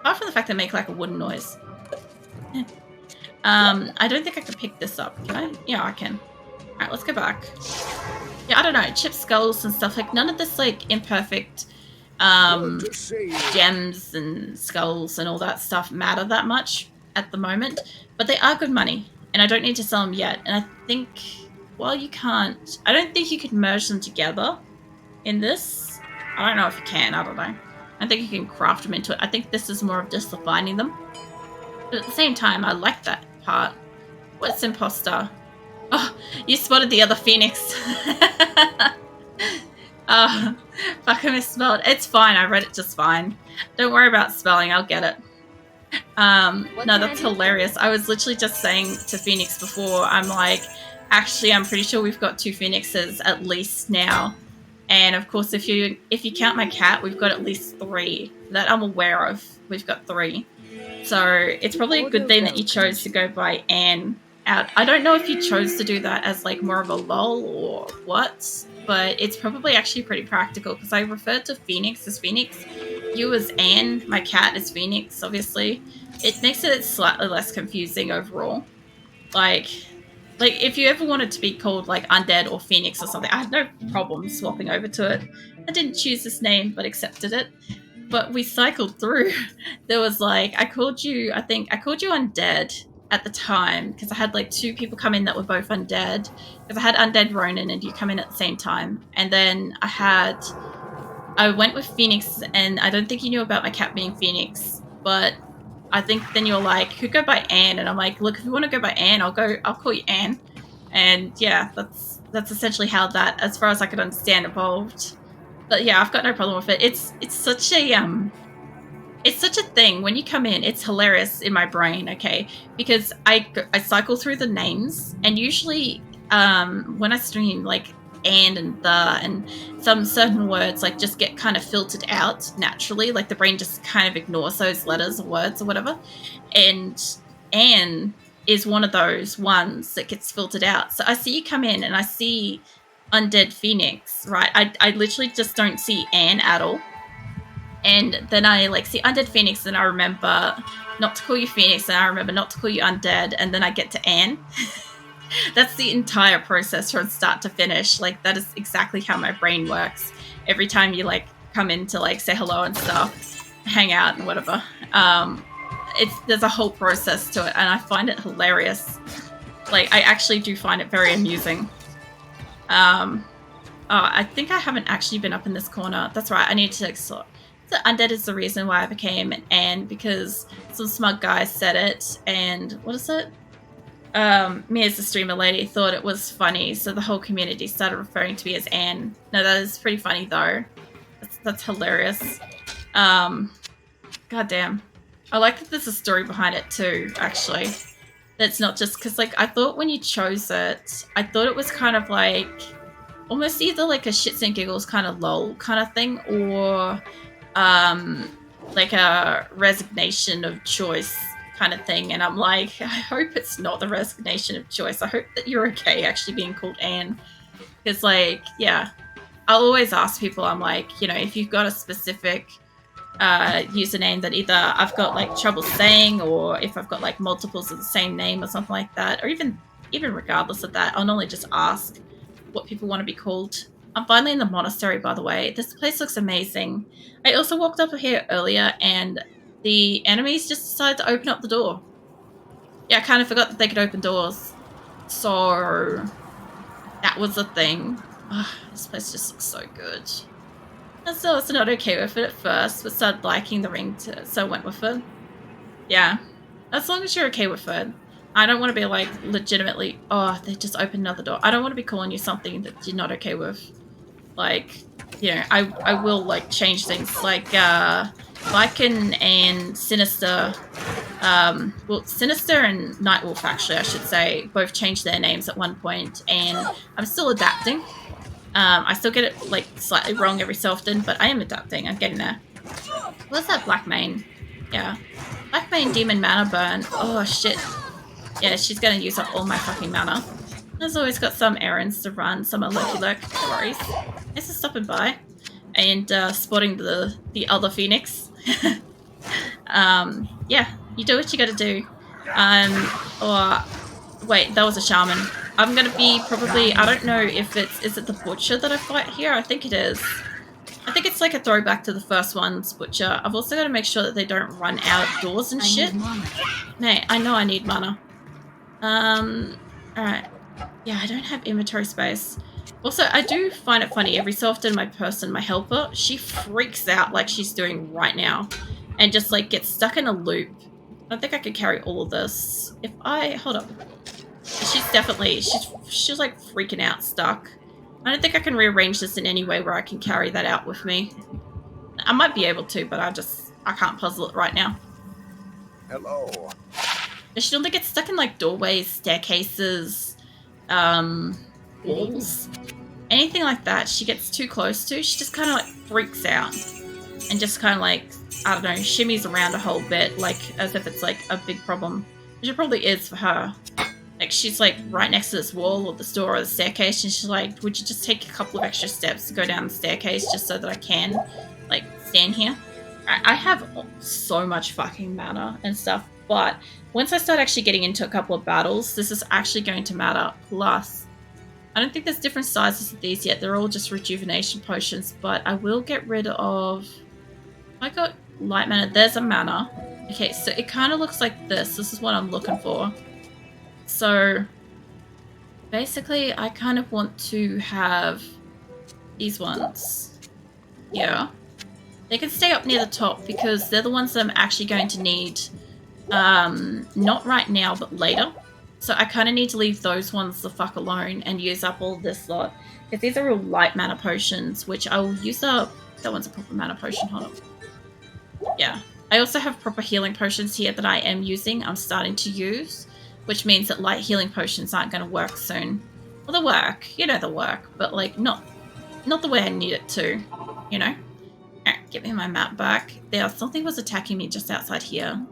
Apart from the fact they make like a wooden noise. I don't think I can pick this up, can I? Yeah, I can. Alright, let's go back. Yeah, I don't know, chip skulls and stuff, like none of this like imperfect gems and skulls and all that stuff matter that much at the moment, but they are good money, and I don't need to sell them yet. And I think, well, you can't, I don't think you could merge them together in this. I don't know if you can, I don't know. I think you can craft them into it. I think this is more of just defining them. But at the same time, I like that part. What's imposter? Oh, you spotted the other phoenix. Oh, fuck, I misspelled. It's fine, I read it just fine. Don't worry about spelling, I'll get it. No, that's hilarious. I was literally just saying to Phoenix before, I'm like, actually, I'm pretty sure we've got 2 phoenixes at least now. And of course, if you count my cat, we've got at least 3 that I'm aware of. We've got 3. So it's probably a good thing that you chose to go by Anne out. I don't know if you chose to do that as like more of a lol or what, but it's probably actually pretty practical because I referred to Phoenix as Phoenix, you as Anne, my cat is Phoenix, obviously. It makes it slightly less confusing overall. Like if you ever wanted to be called like Undead or Phoenix or something, I had no problem swapping over to it. I didn't choose this name, but accepted it. But we cycled through. There was like, I called you Undead at the time because I had like 2 people come in that were both Undead. Because I had Undead Ronan and you come in at the same time. And then I went with Phoenix, and I don't think you knew about my cat being Phoenix, but I think then you're like, who go by Anne? And I'm like, look, if you want to go by Anne, I'll call you Anne. And yeah, that's essentially how that, as far as I could understand, evolved. But yeah, I've got no problem with it. It's such a thing. When you come in, it's hilarious in my brain, okay? Because I cycle through the names, and usually when I stream, like and the and some certain words like just get kind of filtered out naturally. Like the brain just kind of ignores those letters or words or whatever. And Anne is one of those ones that gets filtered out. So I see you come in and I see Undead Phoenix, right? I literally just don't see Anne at all. And then I like see Undead Phoenix, and I remember not to call you Phoenix, and I remember not to call you Undead, and then I get to Anne. That's the entire process from start to finish. Like that is exactly how my brain works. Every time you like come in to like say hello and stuff, hang out and whatever. There's a whole process to it, and I find it hilarious. Like I actually do find it very amusing. I think I haven't actually been up in this corner. That's right, I need to explore. So Undead is the reason why I became an Anne, because some smug guy said it, and what is it? Me as the streamer lady thought it was funny, so the whole community started referring to me as Anne. No, that is pretty funny though. That's hilarious. Goddamn. I like that there's a story behind it too, actually. That's not just because, like, I thought when you chose it, I thought it was kind of like almost either like a shits and giggles kind of lol kind of thing, or like a resignation of choice kind of thing. And I'm like, I hope it's not the resignation of choice. I hope that you're okay actually being called Anne. Because, like, yeah, I'll always ask people, I'm like, you know, if you've got a specific username that either I've got like trouble saying, or if I've got like multiples of the same name or something like that, or even regardless of that, I'll normally just ask what people want to be called. I'm finally in the monastery, by the way. This place looks amazing. I also walked up here earlier and the enemies just decided to open up the door. Yeah, I kind of forgot that they could open doors. So that was a thing. Oh, this place just looks so good. And so I was not okay with it at first, but started liking the ring, so I went with it. Yeah, as long as you're okay with it. I don't want to be like legitimately, oh, they just opened another door. I don't want to be calling you something that you're not okay with. Like, you know, I will like change things. Like Lycan and Sinister, well, Sinister and Nightwolf, actually, I should say, both changed their names at one point, and I'm still adapting. I still get it like slightly wrong every so often, but I am adapting. I'm getting there. What's that Black Mane? Yeah. Black Mane Demon Mana Burn. Oh, shit. Yeah, she's gonna use up all my fucking mana. There's always got some errands to run, some lurky lurk. No worries. Thanks for stopping by and spotting the other Phoenix. Yeah, you do what you gotta do. Or wait, that was a shaman. I'm gonna be probably, I don't know if is it the butcher that I fight here? I think it is. I think it's like a throwback to the first one's butcher. I've also got to make sure that they don't run outdoors and shit. Mate, I know I need mana. Alright. Yeah, I don't have inventory space. Also, I do find it funny, every so often my helper, she freaks out like she's doing right now. And just like gets stuck in a loop. I don't think I could carry all of this. If I, hold up. She's definitely, she's like freaking out stuck. I don't think I can rearrange this in any way where I can carry that out with me. I might be able to, but I can't puzzle it right now. Hello. Does she only get stuck in like doorways, staircases, walls? Anything like that she gets too close to, she just kind of like freaks out. And just kind of like, I don't know, shimmies around a whole bit, like as if it's like a big problem. Which it probably is for her. Like, she's like right next to this wall or this door or the staircase, and she's like, would you just take a couple of extra steps to go down the staircase just so that I can, like, stand here? I have so much fucking mana and stuff, but once I start actually getting into a couple of battles, this is actually going to matter. Plus, I don't think there's different sizes of these yet. They're all just rejuvenation potions, but I will get rid of... I got light mana. There's a mana. Okay, so it kind of looks like this. This is what I'm looking for. So, basically, I kind of want to have these ones here. They can stay up near the top because they're the ones that I'm actually going to need, not right now, but later. So I kind of need to leave those ones the fuck alone and use up all this lot. Because these are all light mana potions, which I will use up. That one's a proper mana potion, hold on. Yeah. I also have proper healing potions here that I am using, I'm starting to use. Which means that light healing potions aren't going to work soon. Well, they'll work. You know they'll work. But, like, not the way I need it to. You know? Alright, get me my map back. There, something was attacking me just outside here.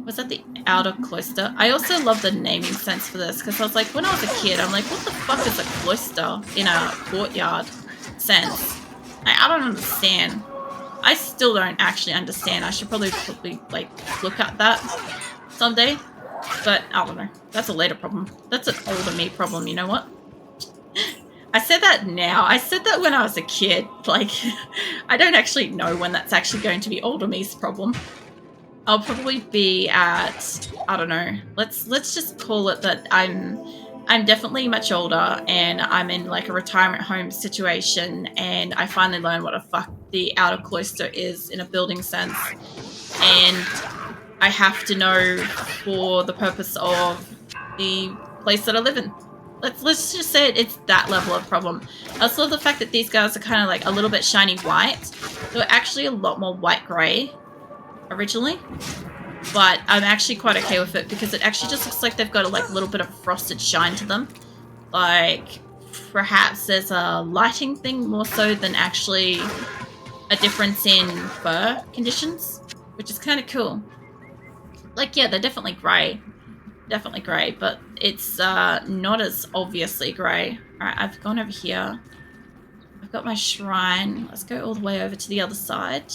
Was that the outer cloister? I also love the naming sense for this. Because I was like, when I was a kid, I'm like, what the fuck is a cloister in a courtyard sense? I don't understand. I still don't actually understand. I should probably like, look at that someday. But, I don't know. That's a later problem. That's an older me problem, you know what? I said that now. I said that when I was a kid. Like, I don't actually know when that's actually going to be older me's problem. I'll probably be at, I don't know. Let's just call it that I'm definitely much older and I'm in like a retirement home situation and I finally learned what the fuck the outer cloister is in a building sense. And I have to know for the purpose of the place that I live in. Let's just say it's that level of problem. I also love the fact that these guys are kind of like a little bit shiny white. They were actually a lot more white-grey originally. But I'm actually quite okay with it because it actually just looks like they've got a like little bit of frosted shine to them. Like, perhaps there's a lighting thing more so than actually a difference in fur conditions, which is kind of cool. Like, yeah, they're definitely grey. Definitely grey, but it's not as obviously grey. Alright, I've gone over here. I've got my shrine. Let's go all the way over to the other side.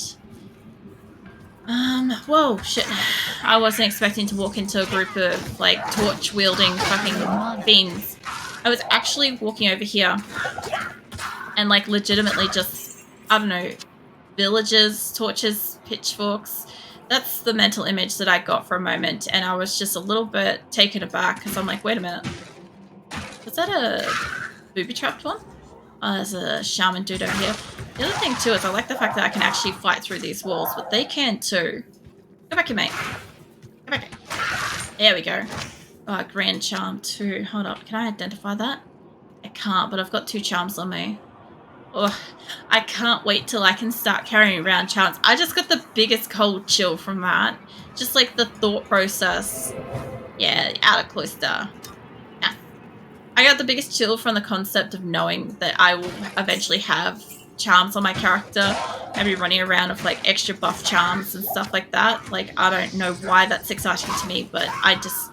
Whoa, shit. I wasn't expecting to walk into a group of, like, torch-wielding fucking fiends. I was actually walking over here and, like, legitimately just, I don't know, villagers, torches, pitchforks. That's the mental image that I got for a moment, and I was just a little bit taken aback because I'm like, wait a minute. Was that a booby-trapped one? Oh, there's a shaman dude over here. The other thing, too, is I like the fact that I can actually fight through these walls, but they can, too. Go back here, mate. Go back here. There we go. Oh, Grand Charm, too. Hold up. Can I identify that? I can't, but I've got 2 charms on me. Oh, I can't wait till I can start carrying around charms. I just got the biggest cold chill from that. Just like the thought process. Yeah, outer cloister. Yeah. I got the biggest chill from the concept of knowing that I will eventually have charms on my character and be running around with like extra buff charms and stuff like that. Like, I don't know why that's exciting to me, but I just,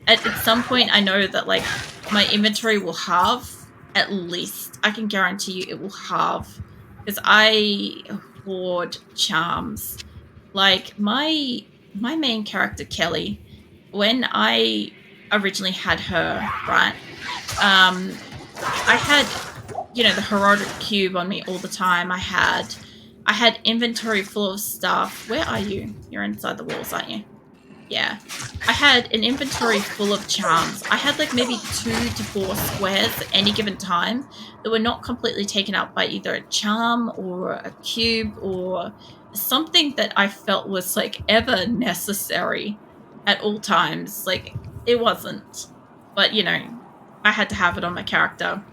at some point I know that like my inventory will halve. At least, I can guarantee you it will halve. Because I hoard charms Like, my main character, Kelly, when I originally had her, right, I had, you know, the heroic cube on me all the time. I had inventory full of stuff. Where are you? You're inside the walls, aren't you? Yeah. I had an inventory full of charms. I had like maybe 2 to 4 squares at any given time that were not completely taken up by either a charm or a cube or something that I felt was like ever necessary at all times. Like, it wasn't. But, you know, I had to have it on my character.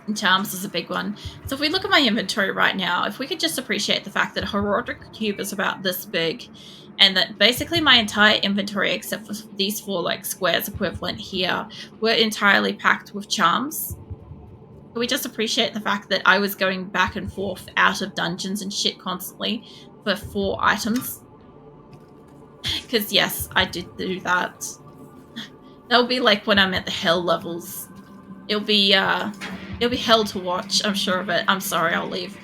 And charms is a big one. So if we look at my inventory right now, if we could just appreciate the fact that a heroic cube is about this big, and that basically my entire inventory, except for these 4 like squares equivalent here, were entirely packed with charms. Can we just appreciate the fact that I was going back and forth out of dungeons and shit constantly for 4 items? Because yes, I did do that. That'll be like when I'm at the hell levels. It'll be hell to watch, I'm sure of it. I'm sorry, I'll leave.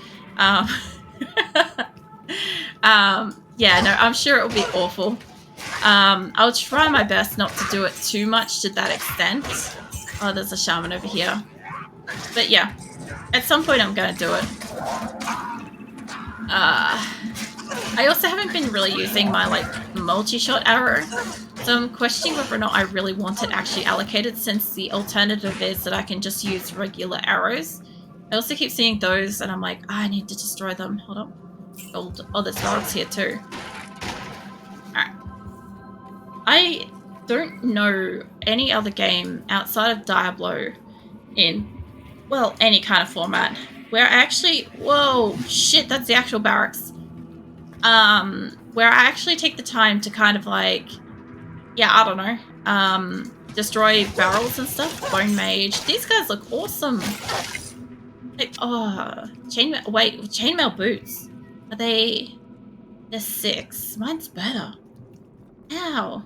Yeah, no, I'm sure it'll be awful. I'll try my best not to do it too much to that extent. Oh, there's a shaman over here. But yeah, at some point I'm gonna do it. I also haven't been really using my, like, multi-shot arrow. So I'm questioning whether or not I really want it actually allocated, since the alternative is that I can just use regular arrows. I also keep seeing those and I'm like, I need to destroy them. Hold on. Oh, there's dogs here too. Alright. I don't know any other game outside of Diablo in, well, any kind of format where I actually... Whoa, shit, that's the actual barracks. Where I actually take the time to kind of like... Yeah, I don't know. Destroy barrels and stuff. Bone Mage. These guys look awesome. Like, oh, chainmail. Wait, chainmail boots. Are they? They're 6. Mine's better. Ow.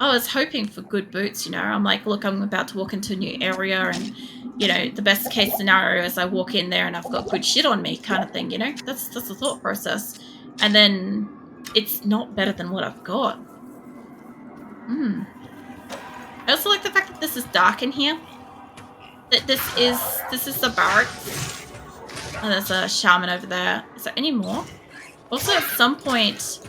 I was hoping for good boots, you know. I'm like, look, I'm about to walk into a new area, and you know, the best case scenario is I walk in there and I've got good shit on me, kind of thing. You know, that's the thought process. And then it's not better than what I've got. I also like the fact that this is dark in here. That this is the barracks. Oh, there's a shaman over there. Is there any more? Also, at some point,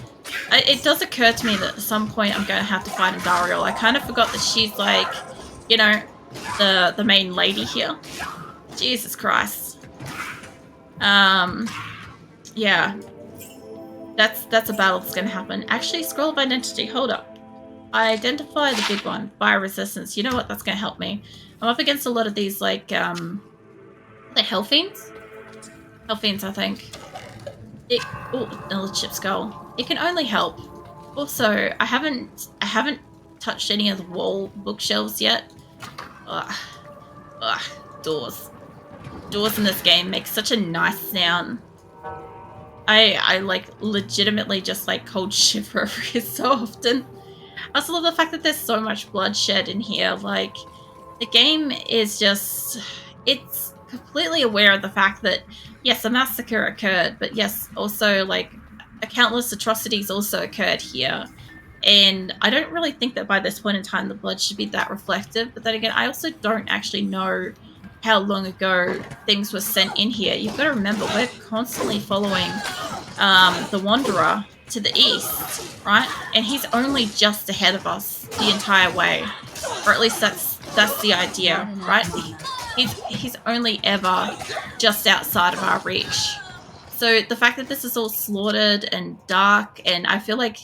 it does occur to me that at some point I'm going to have to fight Andariel. I kind of forgot that she's like, you know, the main lady here. Jesus Christ. Yeah. That's a battle that's going to happen. Actually, scroll of identity. Hold up. Identify the big one. Fire resistance. You know what? That's going to help me. I'm up against a lot of these, like, the Hellfiends? Hellfiends, I think. Oh, another chip skull. It can only help. Also, I haven't touched any of the wall bookshelves yet. Ugh. Ugh. Doors. Doors in this game make such a nice sound. I like, legitimately just, like, cold shiver over here so often. I also love the fact that there's so much bloodshed in here. Like, the game is just... It's completely aware of the fact that, yes, a massacre occurred, but yes, also, like, countless atrocities also occurred here. And I don't really think that by this point in time the blood should be that reflective. But then again, I also don't actually know how long ago things were sent in here. You've got to remember, we're constantly following the Wanderer to the east, right? And he's only just ahead of us the entire way, or at least that's the idea, right? He's only ever just outside of our reach. So the fact that this is all slaughtered and dark, and I feel like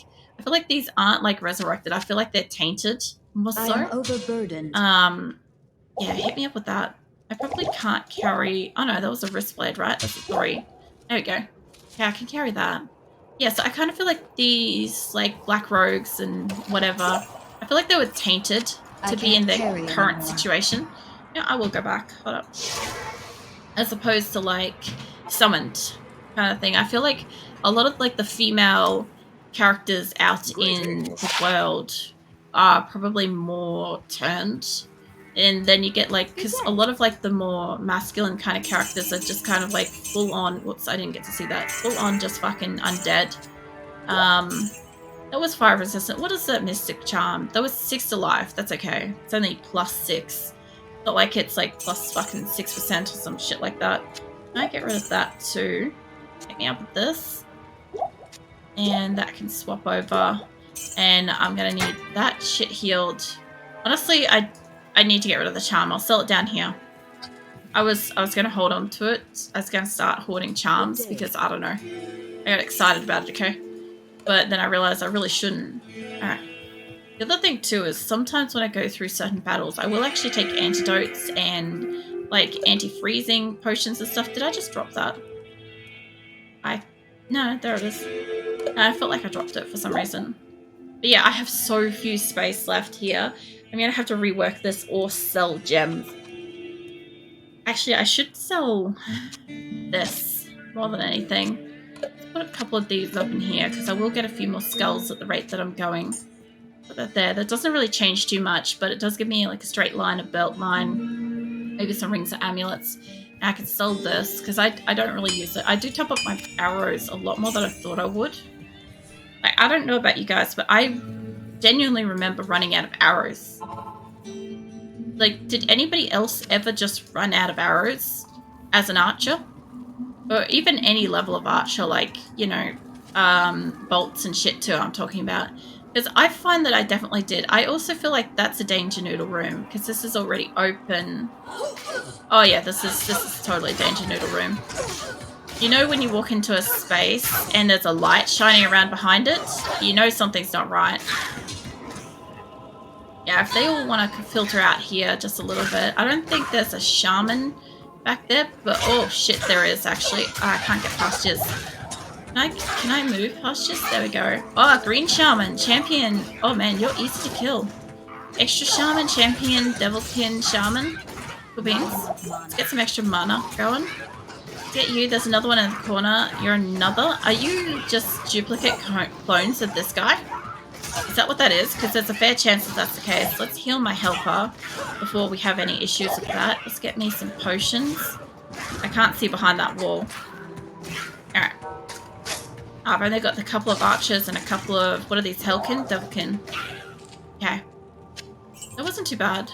these aren't like resurrected. I feel like they're tainted more so. I am overburdened. Yeah, hit me up with that. I probably can't carry. Oh no, that was a wrist blade, right? That's a 3. There we go. Yeah, I can carry that. Yeah, so I kind of feel like these, like, black rogues and whatever, I feel like they were tainted to be in their current situation. Yeah, I will go back. Hold up. As opposed to, like, summoned kind of thing. I feel like a lot of, like, the female characters out in the world are probably more turned. And then you get, like, because a lot of, like, the more masculine kind of characters are just kind of, like, full on, whoops, I didn't get to see that, full on just fucking undead. That was fire resistant. What is that mystic charm? That was 6 to life. That's okay. It's only +6. Not like it's like plus fucking 6% or some shit like that. Can I get rid of that too? Pick me up with this. And that can swap over. And I'm gonna need that shit healed. Honestly, I need to get rid of the charm. I'll sell it down here. I was gonna hold on to it. I was gonna start hoarding charms because I don't know. I got excited about it, okay? But then I realized I really shouldn't. Alright. The other thing too is sometimes when I go through certain battles, I will actually take antidotes and like anti-freezing potions and stuff. Did I just drop that? No, there it is. I felt like I dropped it for some reason. But yeah, I have so few space left here. I'm gonna have to rework this or sell gems. Actually, I should sell this more than anything. Let's put a couple of these up in here because I will get a few more skulls at the rate that I'm going. Put that there. That doesn't really change too much, but it does give me like a straight line, a belt line, maybe some rings or amulets. And I can sell this because I don't really use it. I do top up my arrows a lot more than I thought I would. Like, I don't know about you guys, but I genuinely remember running out of arrows. Like, did anybody else ever just run out of arrows as an archer? Or even any level of archer, like, you know, bolts and shit too, I'm talking about. Because I find that I definitely did. I also feel like that's a danger noodle room, because this is already open. Oh yeah, this is totally a danger noodle room. You know when you walk into a space and there's a light shining around behind it, you know something's not right. Yeah, if they all want to filter out here just a little bit. I don't think there's a shaman back there, but oh shit, there is actually. Oh, I can't get past this. Can I move past this? There we go. Oh, green shaman, champion. Oh man, you're easy to kill. Extra shaman, champion, devilkin, shaman. Cool beans. Let's get some extra mana going. Get you. There's another one in the corner. You're another. Are you just duplicate clones of this guy? Is that what that is? Because there's a fair chance that that's the case. Let's heal my helper before we have any issues with that. Let's get me some potions. I can't see behind that wall. Alright. I've only got a couple of archers and a couple of... What are these? Hellkin? Devilkin. Okay. That wasn't too bad.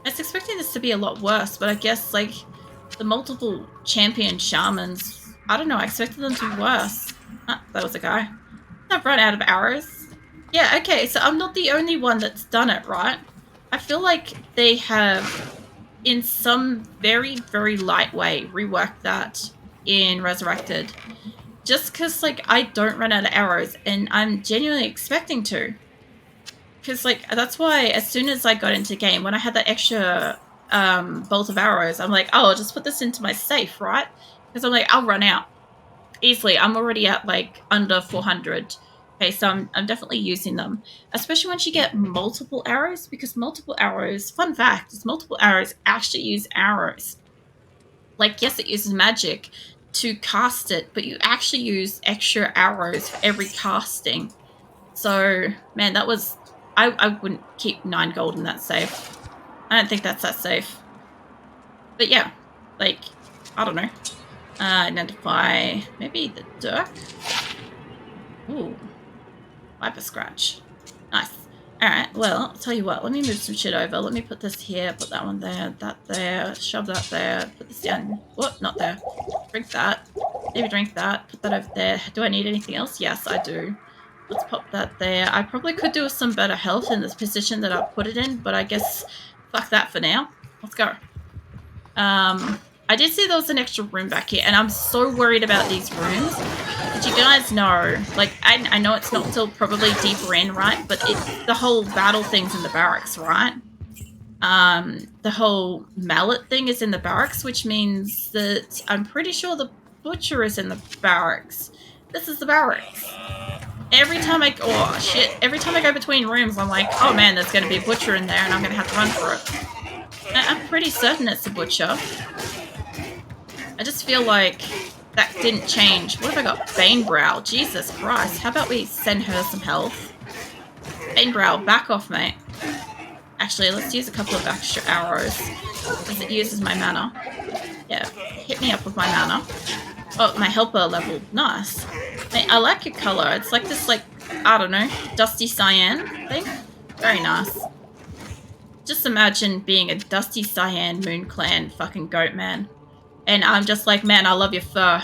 I was expecting this to be a lot worse, but I guess, like, the multiple champion shamans... I don't know, I expected them to be worse. Ah, that was a guy. I've run out of arrows. Yeah, okay, so I'm not the only one that's done it, right? I feel like they have, in some very, very light way, reworked that in Resurrected. Just because, like, I don't run out of arrows, and I'm genuinely expecting to. Because, like, that's why as soon as I got into the game, when I had that extra bolt of arrows, I'm like, oh, I'll just put this into my safe, right? Because I'm like, I'll run out easily. I'm already at, like, under 400. Okay, so I'm definitely using them. Especially once you get multiple arrows, because multiple arrows, fun fact, is multiple arrows actually use arrows. Like, yes, it uses magic to cast it, but you actually use extra arrows for every casting. So, man, that was... I wouldn't keep 9 gold in that safe. I don't think that's that safe. But yeah, like, I don't know. Identify maybe the Dirk? Ooh. Viper Scratch. Nice. Alright, well, I'll tell you what. Let me move some shit over. Let me put this here, put that one there, that there, shove that there, put this down. What? Not there. Drink that. Maybe drink that. Put that over there. Do I need anything else? Yes, I do. Let's pop that there. I probably could do with some better health in this position that I've put it in, but I guess fuck that for now. Let's go. I did see there was an extra room back here, and I'm so worried about these rooms. Did you guys know, like, I know it's not till probably deeper in, right? But the whole battle thing's in the barracks, right? The whole mallet thing is in the barracks, which means that I'm pretty sure the butcher is in the barracks. This is the barracks. Every time I go between rooms, I'm like, oh man, there's going to be a butcher in there, and I'm going to have to run for it. I'm pretty certain it's a butcher. I just feel like that didn't change. What have I got? Banebrow. Jesus Christ. How about we send her some health? Banebrow, back off, mate. Actually, let's use a couple of extra arrows, because it uses my mana. Yeah, hit me up with my mana. Oh, my helper level. Nice. I like your color. It's like this, like, I don't know, dusty cyan thing. Very nice. Just imagine being a dusty cyan Moon Clan fucking goat man. And I'm just like, man, I love your fur.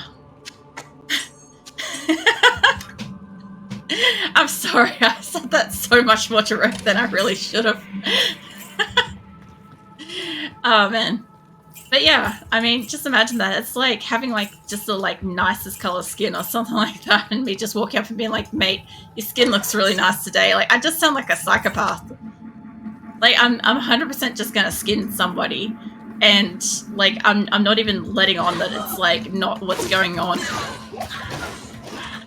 I'm sorry, I said that so much more direct than I really should have. Oh, man. But yeah, I mean, just imagine that. It's like having like just the like nicest color skin or something like that, and me just walking up and being like, mate, your skin looks really nice today. Like, I just sound like a psychopath. Like, I'm 100% just gonna skin somebody, and like I'm not even letting on that it's like not what's going on.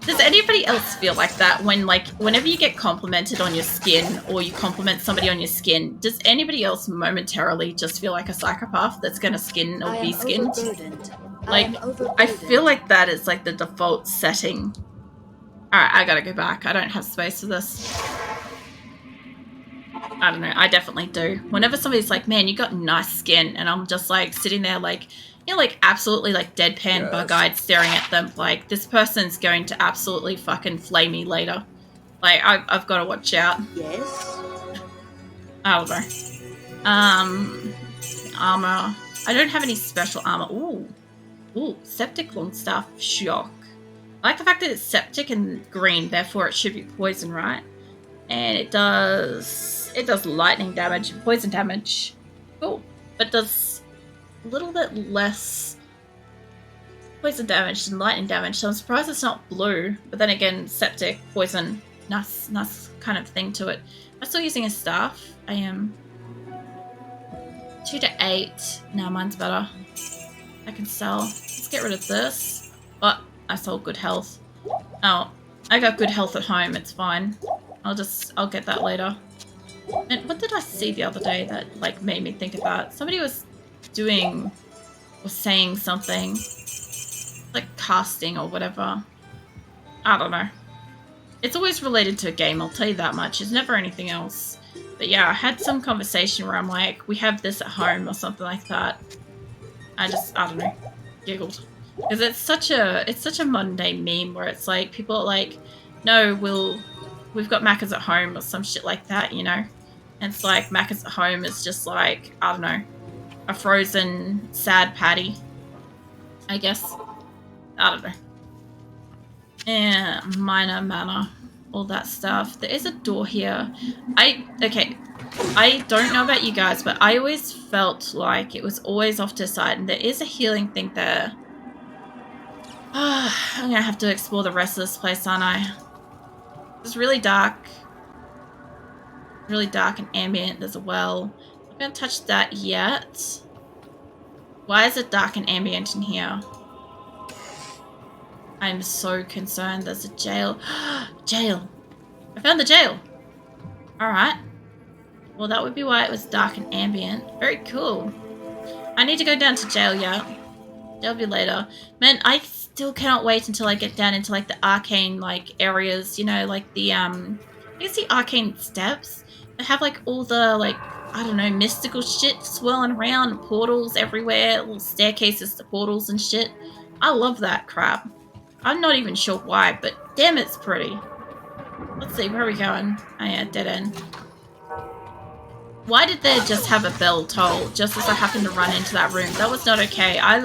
Does anybody else feel like that when, like, whenever you get complimented on your skin or you compliment somebody on your skin, does anybody else momentarily just feel like a psychopath that's gonna skin or be skinned? Like, I feel like that is like the default setting. Alright, I gotta go back. I don't have space for this. I don't know. I definitely do. Whenever somebody's like, man, you got nice skin, and I'm just like sitting there like, you know, like absolutely like deadpan bug-eyed staring at them like this person's going to absolutely fucking flay me later. Like, I've got to watch out. Yes? I don't know. Armor. I don't have any special armor. Ooh, septic Longstaff. Shock. I like the fact that it's septic and green, therefore it should be poison, right? And it does lightning damage and poison damage. Cool. But does a little bit less poison damage than lightning damage, so I'm surprised it's not blue. But then again, septic, poison, nice kind of thing to it. I'm still using a staff. I am 2 to 8. Now mine's better. I can sell. Let's get rid of this. But I sold good health. Oh, I got good health at home. It's fine. I'll get that later. And what did I see the other day that like made me think of that? Somebody was saying something like casting or whatever. I don't know. It's always related to a game, I'll tell you that much. It's never anything else. But yeah, I had some conversation where I'm like, we have this at home or something like that. I don't know, giggled. Because it's such a modern day meme where it's like people are like, no, we've got Macca's at home or some shit like that, you know? And it's like Macca's at home is just like, I don't know, a frozen sad patty, I guess. I don't know. Yeah, minor manor, all that stuff. There is a door here. Okay, I don't know about you guys, but I always felt like it was always off to the side, and there is a healing thing there. I'm gonna have to explore the rest of this place, aren't I? It's really dark. Really dark and ambient. There's a well. I'm not gonna touch that yet. Why is it dark and ambient in here? I'm so concerned. There's a jail. Jail. I found the jail. Alright. Well, that would be why it was dark and ambient. Very cool. I need to go down to jail, yeah. That'll be later. Man, I still cannot wait until I get down into like the arcane like areas, you know, like the I guess the arcane steps. They have like all the like, I don't know, mystical shit swirling around, portals everywhere, little staircases to portals and shit. I love that crap. I'm not even sure why, but damn, it's pretty. Let's see, where are we going? Oh yeah, dead end. Why did they just have a bell toll just as I happened to run into that room? That was not okay. I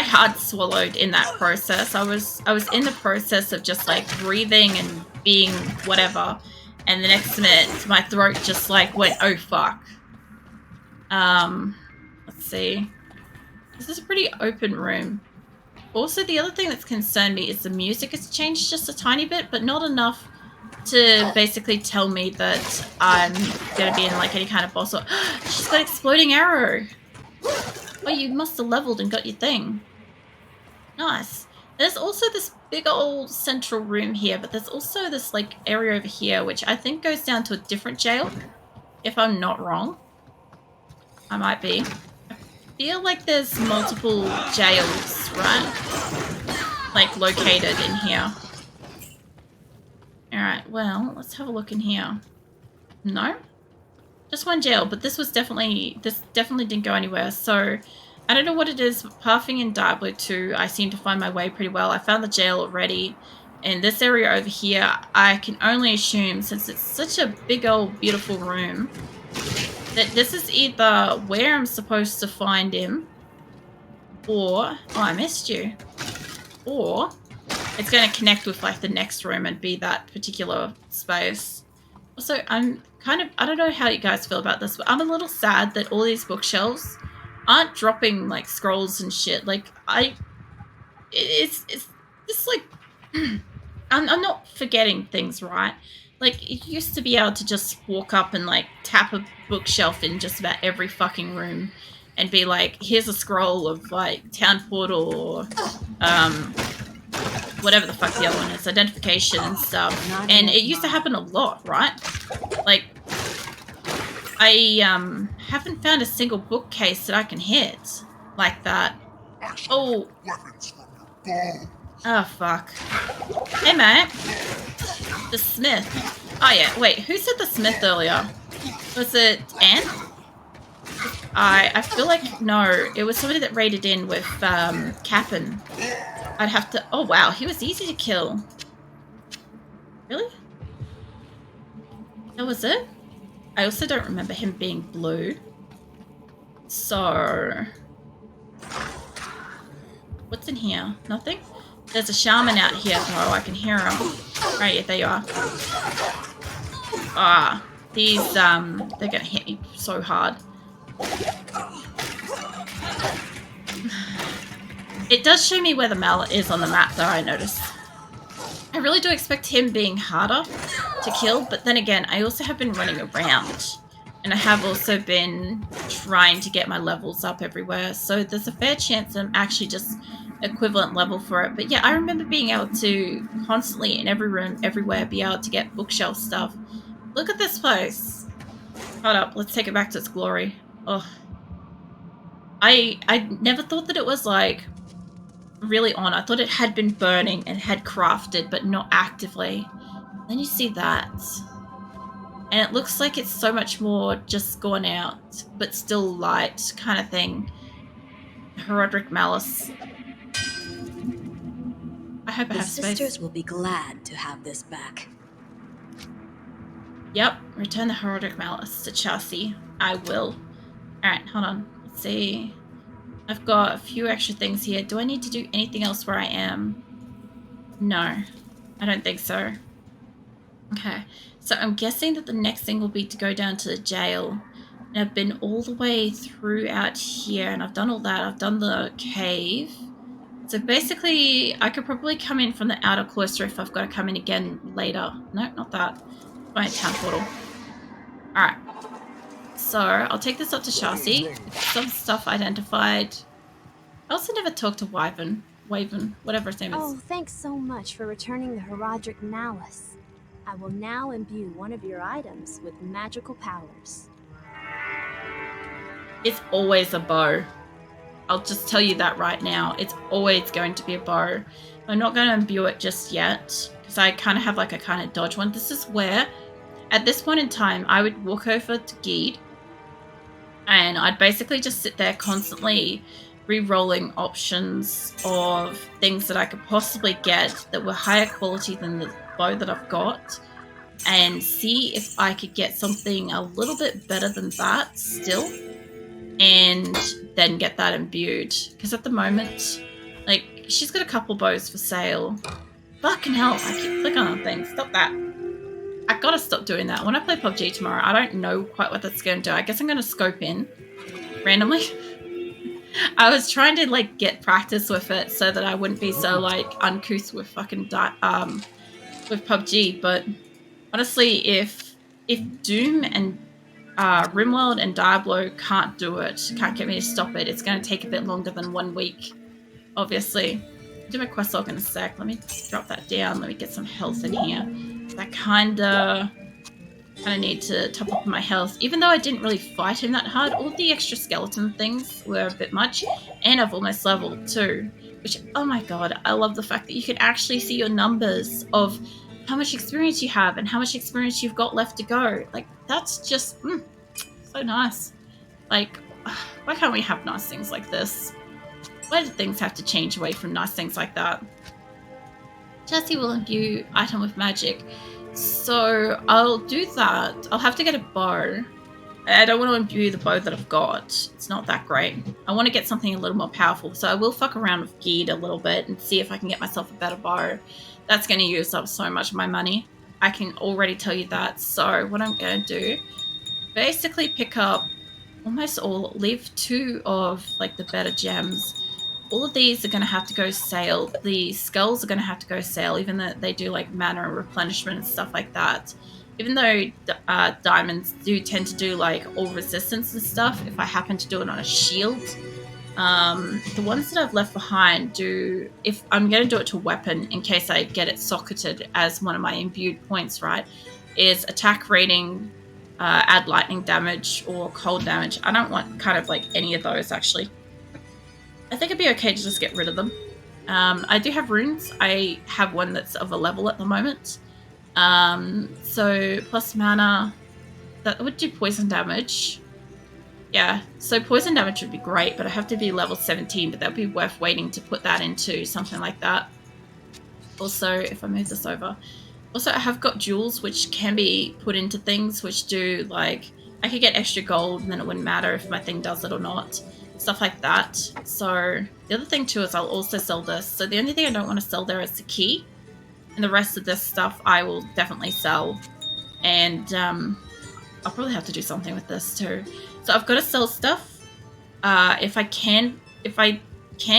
hard swallowed in that process. I was in the process of just like breathing and being whatever, and the next minute my throat just like went, oh fuck. Let's see. This is a pretty open room. Also, the other thing that's concerned me is the music has changed just a tiny bit, but not enough to basically tell me that I'm gonna be in like any kind of boss or she's got exploding arrow. Oh, you must have leveled and got your thing. Nice. There's also this big old central room here, but there's also this like area over here which I think goes down to a different jail, if I'm not wrong. I might be. I feel like there's multiple jails, right? Like located in here. Alright, well, let's have a look in here. No? Just one jail, but this definitely didn't go anywhere, so I don't know what it is, but pathing in Diablo 2, I seem to find my way pretty well. I found the jail already. And this area over here, I can only assume, since it's such a big old beautiful room, that this is either where I'm supposed to find him, or... Oh, I missed you. Or it's going to connect with, like, the next room and be that particular space. Also, I'm kind of... I don't know how you guys feel about this, but I'm a little sad that all these bookshelves aren't dropping, like, scrolls and shit. Like, it's just, like... I'm not forgetting things, right? Like, it used to be able to just walk up and, like, tap a bookshelf in just about every fucking room and be like, here's a scroll of, like, Town Portal or, whatever the fuck the other one is, identification and stuff. And it used to happen a lot, right? Like, I, haven't found a single bookcase that I can hit like that. Oh. Oh, fuck. Hey, mate. The Smith. Oh, yeah. Wait, who said the Smith earlier? Was it Anne? I feel like... No, it was somebody that raided in with, Cap'n. I'd have to... Oh, wow. He was easy to kill. Really? That was it? I also don't remember him being blue. So... What's in here? Nothing? There's a shaman out here, though. I can hear him. Right, yeah, there you are. Ah, these, they're gonna hit me so hard. It does show me where the mallet is on the map, though, I noticed. I really do expect him being harder to kill, but then again, I also have been running around. And I have also been trying to get my levels up everywhere, so there's a fair chance I'm actually just equivalent level for it. But yeah, I remember being able to constantly, in every room, everywhere, be able to get bookshelf stuff. Look at this place. Hold up, let's take it back to its glory. Oh, I never thought that it was, like, really on. I thought it had been burning and had crafted, but not actively. Then you see that. And it looks like it's so much more just gone out, but still light kind of thing. Herodic Malice. I hope I have space. The sisters will be glad to have this back. Yep, return the Herodic Malice to Chelsea. I will. Alright, hold on. Let's see. I've got a few extra things here. Do I need to do anything else where I am? No, I don't think so. Okay, so I'm guessing that the next thing will be to go down to the jail. And I've been all the way through out here, and I've done all that. I've done the cave. So basically, I could probably come in from the outer cloister if I've got to come in again later. No, not that. My town portal. Alright. So, I'll take this up to Chassis. Some stuff identified. I also never talked to Wyvern, whatever his name is. Oh, thanks so much for returning the Herodic Malice. I will now imbue one of your items with magical powers. It's always a bow. I'll just tell you that right now. It's always going to be a bow. I'm not going to imbue it just yet, because I kind of have like a kind of dodge one. This is where, at this point in time, I would walk over to Geed, and I'd basically just sit there constantly re-rolling options of things that I could possibly get that were higher quality than the bow that I've got, and see if I could get something a little bit better than that still, and then get that imbued. Because at the moment, like, she's got a couple bows for sale. Fucking hell, I keep clicking on things. Stop that. I gotta stop doing that. When I play PUBG tomorrow, I don't know quite what that's gonna do. I guess I'm gonna scope in randomly. I was trying to, like, get practice with it so that I wouldn't be so, like, uncouth with fucking with PUBG, but honestly, if Doom and RimWorld and Diablo can't do it, can't get me to stop it, it's going to take a bit longer than 1 week, obviously. I'll do my quest log in a sec. Let me drop that down. Let me get some health in here. I kind of need to top up my health, even though I didn't really fight him that hard. All the extra skeleton things were a bit much, and I've almost leveled too, which, oh my god, I love the fact that you can actually see your numbers of how much experience you have and how much experience you've got left to go. Like, that's just so nice. Like, Why can't we have nice things like this? Why did things have to change away from nice things like that? Jesse will imbue item with magic. So I'll do that. I'll have to get a bow. I don't want to imbue the bow that I've got. It's not that great. I want to get something a little more powerful. So I will fuck around with Geed a little bit and see if I can get myself a better bow. That's going to use up so much of my money. I can already tell you that. So what I'm going to do, basically pick up almost all, leave 2 of like the better gems. All of these are going to have to go sale. The skulls are going to have to go sale, even though they do like mana and replenishment and stuff like that. Even though diamonds do tend to do like all resistance and stuff, if I happen to do it on a shield, the ones that I've left behind do, if I'm going to do it to weapon in case I get it socketed as one of my imbued points, right, is attack rating, add lightning damage or cold damage. I don't want kind of like any of those actually. I think it'd be okay to just get rid of them. I do have runes. I have one that's of a level at the moment. So plus mana, that would do poison damage. Yeah, so poison damage would be great, but I have to be level 17, but that would be worth waiting to put that into something like that. Also, if I move this over. Also, I have got jewels which can be put into things which do like, I could get extra gold and then it wouldn't matter if my thing does it or not. Stuff like that. So the other thing too is I'll also sell this. So the only thing I don't want to sell there is the key. And the rest of this stuff I will definitely sell. And I'll probably have to do something with this too. So I've got to sell stuff. If I can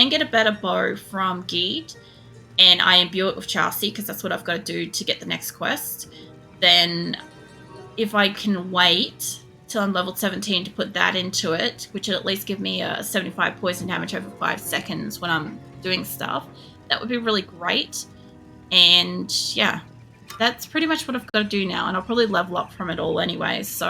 get a better bow from Geed and I imbue it with Chelsea, because that's what I've got to do to get the next quest, then if I can wait till I'm level 17 to put that into it, which will at least give me a 75 poison damage over 5 seconds when I'm doing stuff, that would be really great. And yeah, that's pretty much what I've got to do now, and I'll probably level up from it all anyway, so